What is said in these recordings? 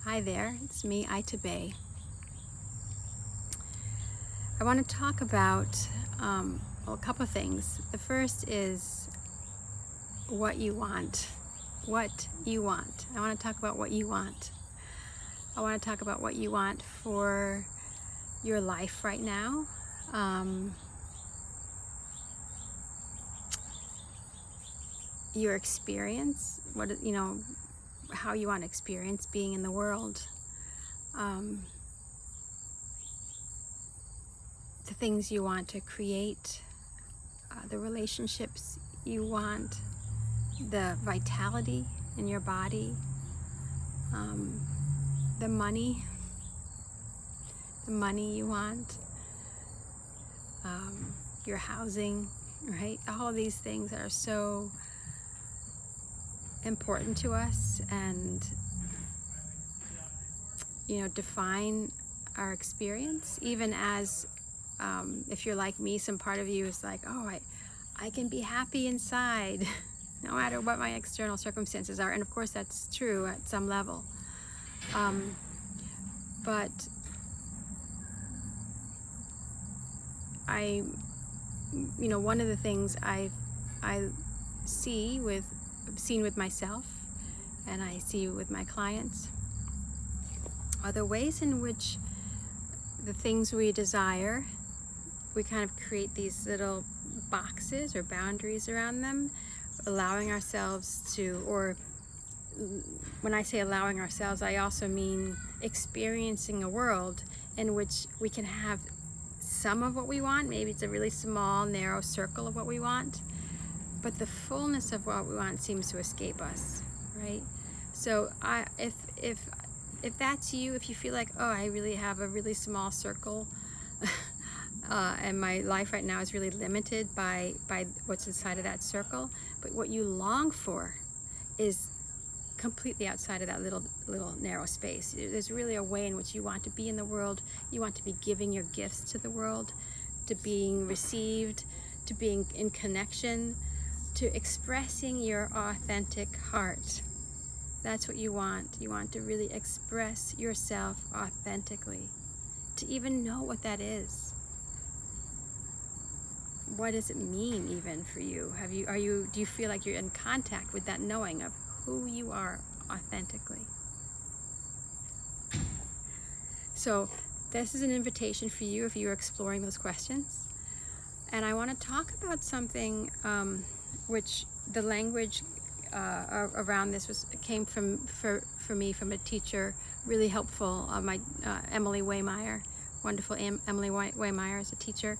Hi there, it's me, Aitabé. I want to talk about a couple of things. The first is what you want. What you want. I want to talk about what you want. I want to talk about what you want for your life right now. Your experience, how you want to experience being in the world. The things you want to create, the relationships you want, the vitality in your body, the money you want, your housing, right? All of these things are so important to us and define our experience. Even as if you're like me, some part of you is like, oh, I can be happy inside no matter what my external circumstances are. And of course that's true at some level, but one of the things I see I've seen with myself, and I see with my clients, are the ways in which the things we desire, we kind of create these little boxes or boundaries around them, allowing ourselves to, or when I say allowing ourselves, I also mean experiencing a world in which we can have some of what we want. Maybe it's a really small, narrow circle of what we want, but the fullness of what we want seems to escape us, right? So if that's you, if you feel like, oh, I really have a really small circle and my life right now is really limited by what's inside of that circle, but what you long for is completely outside of that little narrow space. There's really a way in which you want to be in the world. You want to be giving your gifts to the world, to being received, to being in connection, to expressing your authentic heart. That's what you want. You want to really express yourself authentically, to even know what that is. What does it mean even for you? Do you feel like you're in contact with that knowing of who you are authentically? So this is an invitation for you if you're exploring those questions. And I want to talk about something which the language around this came from for me from a teacher, really helpful, my Emily Waymeyer, wonderful Emily Waymeyer is a teacher.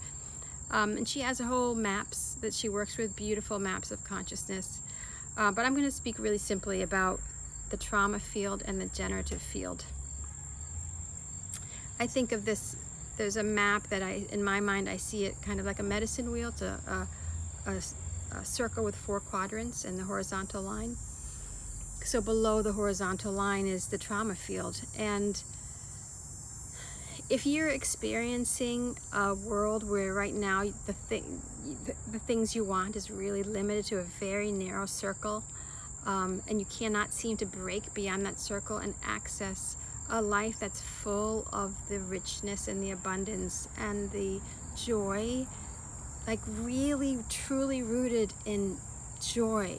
And she has a whole maps that she works with, beautiful maps of consciousness. But I'm going to speak really simply about the trauma field and the generative field. I think of this, there's a map that in my mind, I see it kind of like a medicine wheel. It's a circle with 4 quadrants and the horizontal line. So below the horizontal line is the trauma field. And if you're experiencing a world where right now the things you want is really limited to a very narrow circle, and you cannot seem to break beyond that circle and access a life that's full of the richness and the abundance and the joy, like really truly rooted in joy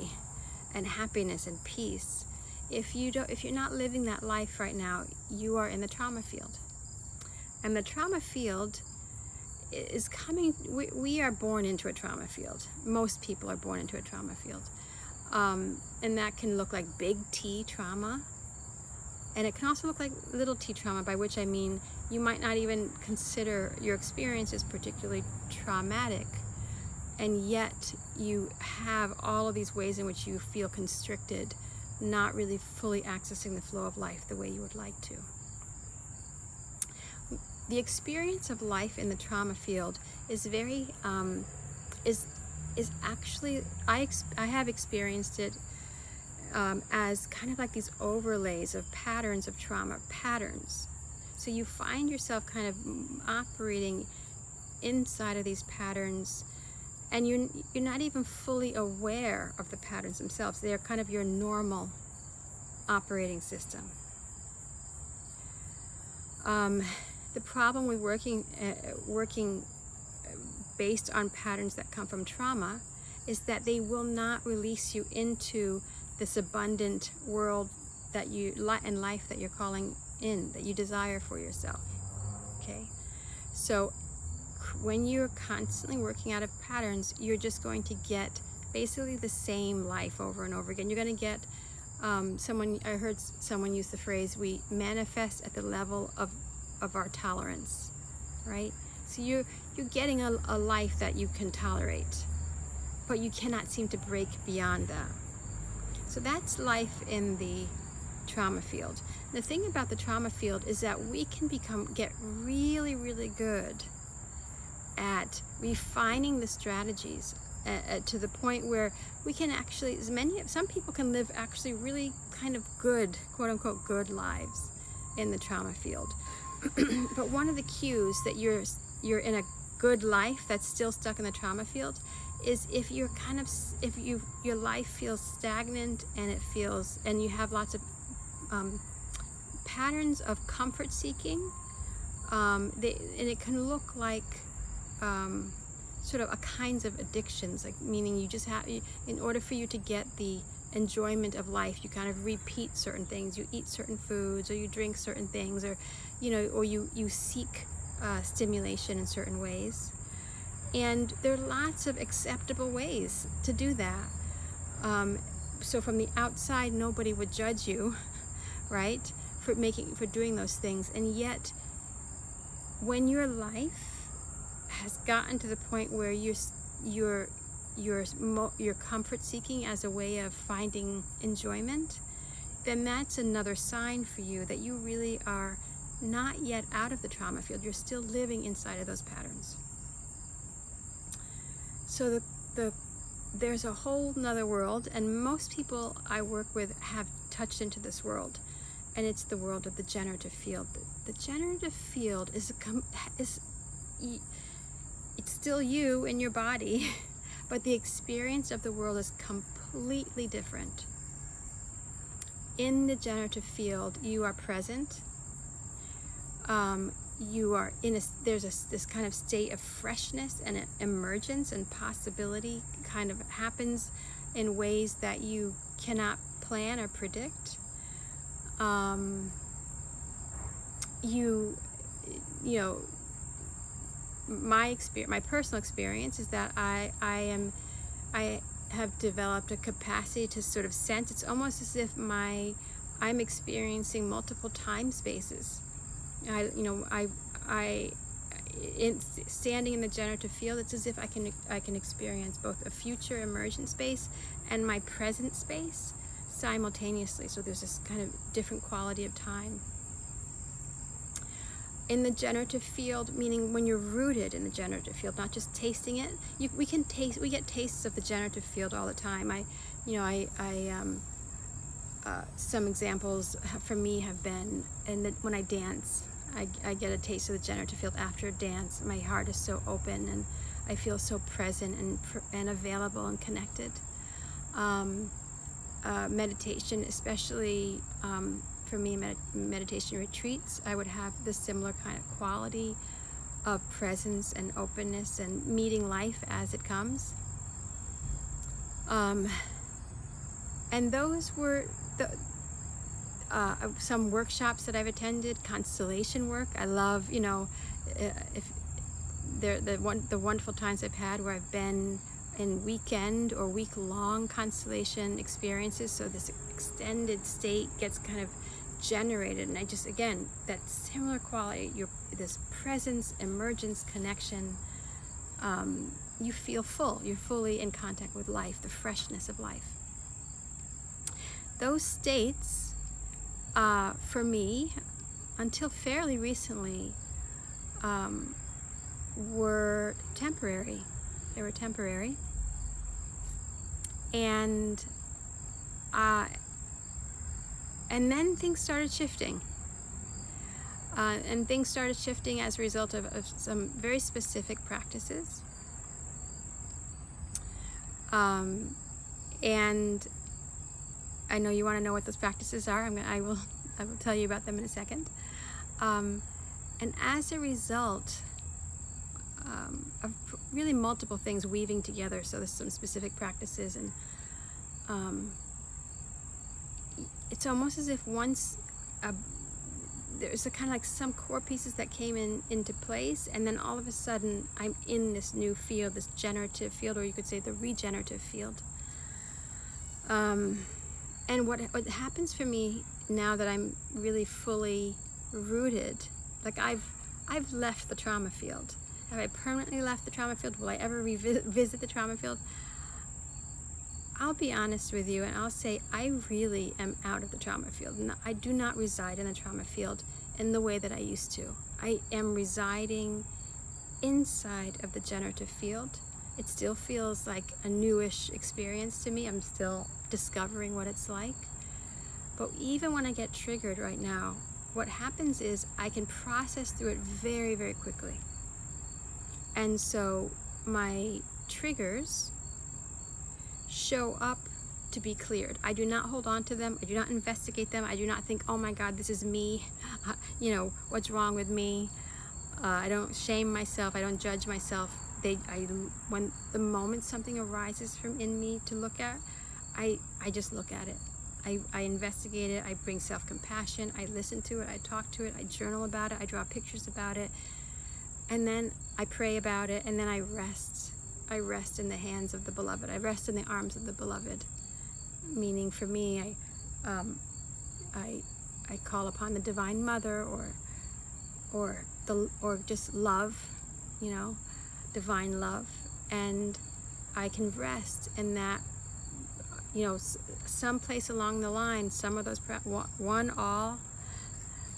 and happiness and peace. If you're not living that life right now, you are in the trauma field. And the trauma field is coming, we are born into a trauma field. Most people are born into a trauma field. And that can look like big T trauma. And it can also look like little t trauma, by which I mean you might not even consider your experience as particularly traumatic. And yet you have all of these ways in which you feel constricted, not really fully accessing the flow of life the way you would like to. The experience of life in the trauma field is very, is actually, I have experienced it as kind of like these overlays of patterns of trauma, patterns. So you find yourself kind of operating inside of these patterns, and you're not even fully aware of the patterns themselves. They are kind of your normal operating system. The problem with working based on patterns that come from trauma is that they will not release you into this abundant world that and life that you're calling in, that you desire for yourself. Okay, so when you're constantly working out of patterns, you're just going to get basically the same life over and over again. You're going to get I heard someone use the phrase, we manifest at the level of our tolerance, right? So you're getting a life that you can tolerate, but you cannot seem to break beyond that. So that's life in the trauma field. The thing about the trauma field is that we can get really, really good at refining the strategies to the point where we can actually, some people can live actually really kind of good, quote unquote, good lives in the trauma field. But one of the cues that you're in a good life that's still stuck in the trauma field is if your life feels stagnant and you have lots of patterns of comfort seeking, and it can look like sort of a kinds of addictions, like meaning you just have, in order for you to get the enjoyment of life, you kind of repeat certain things, you eat certain foods, or you drink certain things, or you seek stimulation in certain ways. And there are lots of acceptable ways to do that. So from the outside, nobody would judge you, right, for doing those things. And yet, when your life has gotten to the point where you're comfort seeking as a way of finding enjoyment, then that's another sign for you that you really are not yet out of the trauma field. You're still living inside of those patterns. So there's a whole nother world, and most people I work with have touched into this world, and it's the world of the generative field. The generative field is it's still you in your body, but the experience of the world is completely different. In the generative field, you are present. You are there's this kind of state of freshness and emergence and possibility kind of happens in ways that you cannot plan or predict. My personal experience is that I have developed a capacity to sort of sense. It's almost as if I'm experiencing multiple time spaces. Standing in the generative field, it's as if I can experience both a future emergent space and my present space simultaneously. So there's this kind of different quality of time. In the generative field, meaning when you're rooted in the generative field, not just tasting it, we get tastes of the generative field all the time. Some examples for me have been when I dance, I get a taste of the generative field after a dance. My heart is so open, and I feel so present and available and connected. Meditation, especially for me, meditation retreats, I would have this similar kind of quality of presence and openness and meeting life as it comes. And those were some workshops that I've attended, constellation work. I love, the wonderful times I've had where I've been in weekend or week-long constellation experiences. So this extended state gets kind of generated, and I just, again, that similar quality, this presence, emergence, connection, you feel full. You're fully in contact with life, the freshness of life. Those states, for me, until fairly recently, were temporary. They were temporary. And then things started shifting. And things started shifting as a result of some very specific practices. And I know you want to know what those practices are. I will tell you about them in a second. And as a result of really multiple things weaving together, so there's some specific practices, and it's almost as if once there's a kind of like some core pieces that came into place, and then all of a sudden I'm in this new field, this generative field, or you could say the regenerative field. And what happens for me now that I'm really fully rooted, like I've left the trauma field. Have I permanently left the trauma field? Will I ever revisit the trauma field? I'll be honest with you, and I'll say I really am out of the trauma field. I do not reside in the trauma field in the way that I used to. I am residing inside of the generative field. It still feels like a newish experience to me. I'm still discovering what it's like. But even when I get triggered right now, what happens is I can process through it very, very quickly. And so my triggers show up to be cleared. I do not hold on to them. I do not investigate them. I do not think, oh my God, this is me. What's wrong with me? I don't shame myself. I don't judge myself. When the moment something arises from in me to look at, I just look at it. I investigate it. I bring self-compassion. I listen to it. I talk to it. I journal about it. I draw pictures about it. And then I pray about it. And then I rest. I rest in the hands of the beloved. I rest in the arms of the beloved. Meaning for me, I call upon the Divine Mother or just love, divine love, and I can rest in that. Someplace along the line, some of those all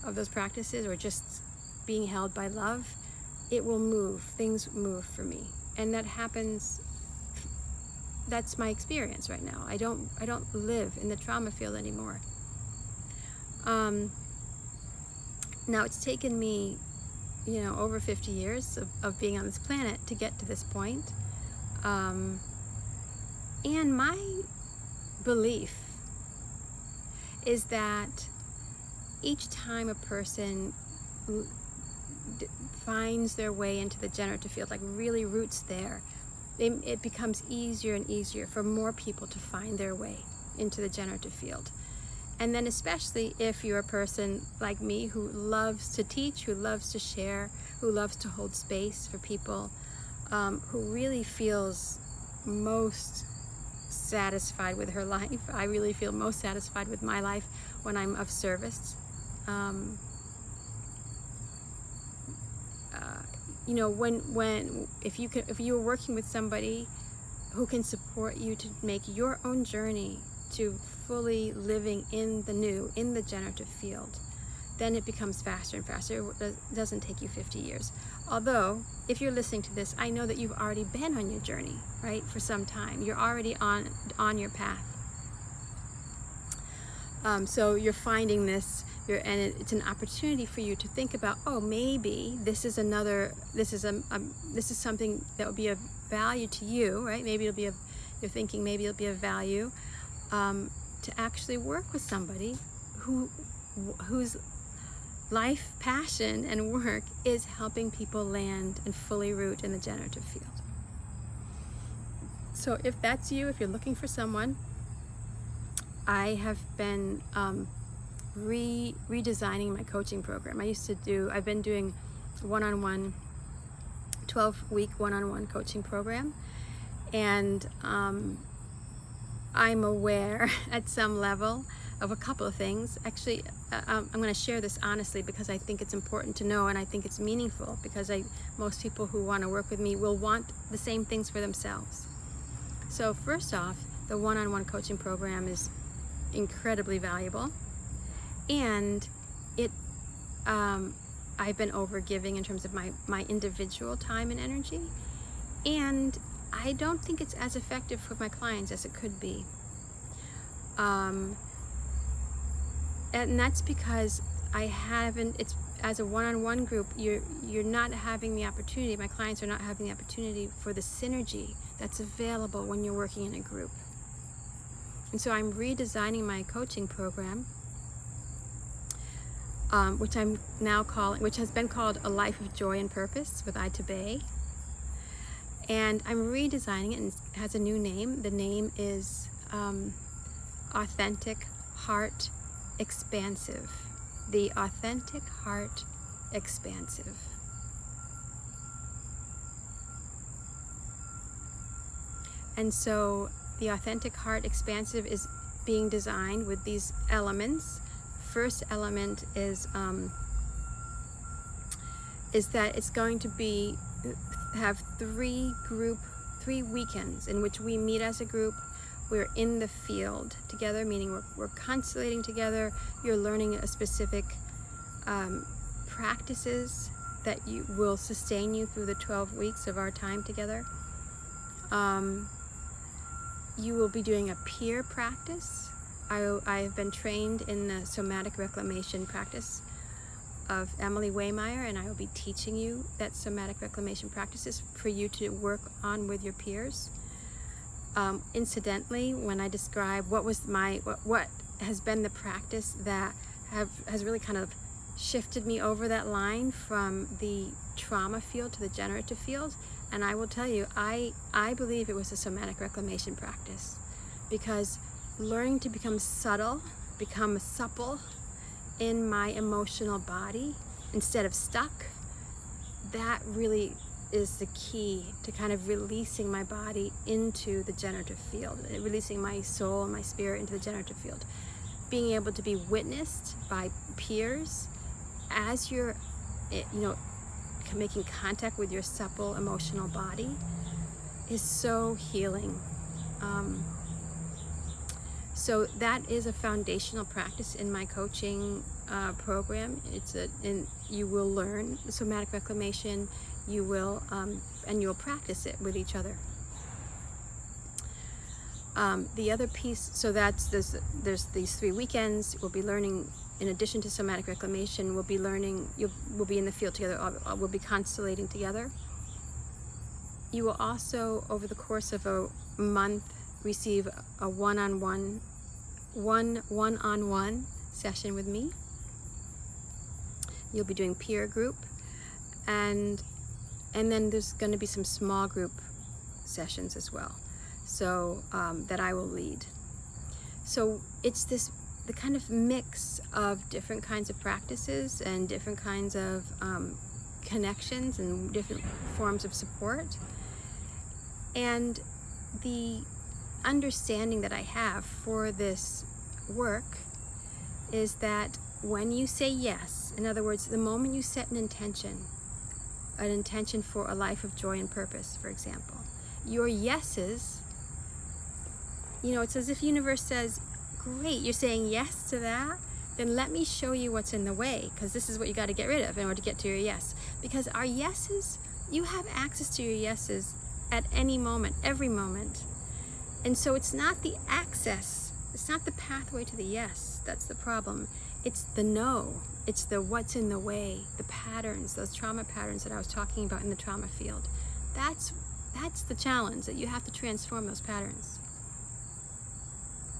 of those practices, or just being held by love, it will move. Things move for me, and that happens. That's my experience right now. I don't live in the trauma field anymore. Now it's taken me, over 50 years of being on this planet to get to this point. And my belief is that each time a person finds their way into the generative field, like really roots there, it becomes easier and easier for more people to find their way into the generative field. And then especially if you're a person like me who loves to teach, who loves to share, who loves to hold space for people, who really feels most satisfied with her life. I really feel most satisfied with my life when I'm of service. If you are working with somebody who can support you to make your own journey to fully living in the new, in the generative field, then it becomes faster and faster. It doesn't take you 50 years. Although, if you're listening to this, I know that you've already been on your journey, right, for some time. You're already on your path. So you're finding this, and it's an opportunity for you to think about, oh, maybe this is something that will be of value to you, right? Maybe you're thinking maybe it'll be of value to actually work with somebody whose life, passion, and work is helping people land and fully root in the generative field. So if that's you, if you're looking for someone, I have been redesigning my coaching program. I've been doing 12-week one-on-one coaching program, and I'm aware at some level of a couple of things. Actually, I'm going to share this honestly because I think it's important to know, and I think it's meaningful because most people who want to work with me will want the same things for themselves. So first off, the one-on-one coaching program is incredibly valuable, and I've been overgiving in terms of my individual time and energy, and I don't think it's as effective for my clients as it could be. And that's because it's as a one-on-one group, you're not having the opportunity, my clients are not having the opportunity for the synergy that's available when you're working in a group. And so I'm redesigning my coaching program which I'm now calling, which has been called A Life of Joy and Purpose with Aitabé. And I'm redesigning it, and it has a new name. The name is Authentic Heart Expansive. The Authentic Heart Expansive. And so the Authentic Heart Expansive is being designed with these elements. First element is that it's going to have three weekends in which we meet as a group. We're in the field together, meaning we're constellating together. You're learning a specific practices that will sustain you through the 12 weeks of our time together. You will be doing a peer practice. I have been trained in the somatic reclamation practice of Emily Waymeyer, and I will be teaching you that somatic reclamation practices for you to work on with your peers. Incidentally, when I describe what has been the practice that has really kind of shifted me over that line from the trauma field to the generative field, and I will tell you, I believe it was a somatic reclamation practice, because learning to become subtle, become supple in my emotional body instead of stuck, that really is the key to kind of releasing my body into the generative field, releasing my soul and my spirit into the generative field. Being able to be witnessed by peers as you're, making contact with your supple emotional body is so healing. So that is a foundational practice in my coaching program. You will learn somatic reclamation. You will, and you'll practice it with each other. The other piece, so there's these 3 weekends. We'll be learning, in addition to somatic reclamation, we'll be in the field together. We'll be constellating together. You will also, over the course of a month, receive a one-on-one session with me. You'll be doing peer group, and then there's going to be some small group sessions as well, so that I will lead. So it's the kind of mix of different kinds of practices and different kinds of connections and different forms of support. And the understanding that I have for this work is that when you say yes, in other words, the moment you set an intention for a life of joy and purpose, for example, your yeses, it's as if the universe says, great, you're saying yes to that, then let me show you what's in the way, because this is what you got to get rid of in order to get to your yes. Because our yeses, you have access to your yeses at any moment, every moment. And so it's not the access, it's not the pathway to the yes that's the problem. It's the no. It's the what's in the way, the patterns, those trauma patterns that I was talking about in the trauma field. That's the challenge, that you have to transform those patterns.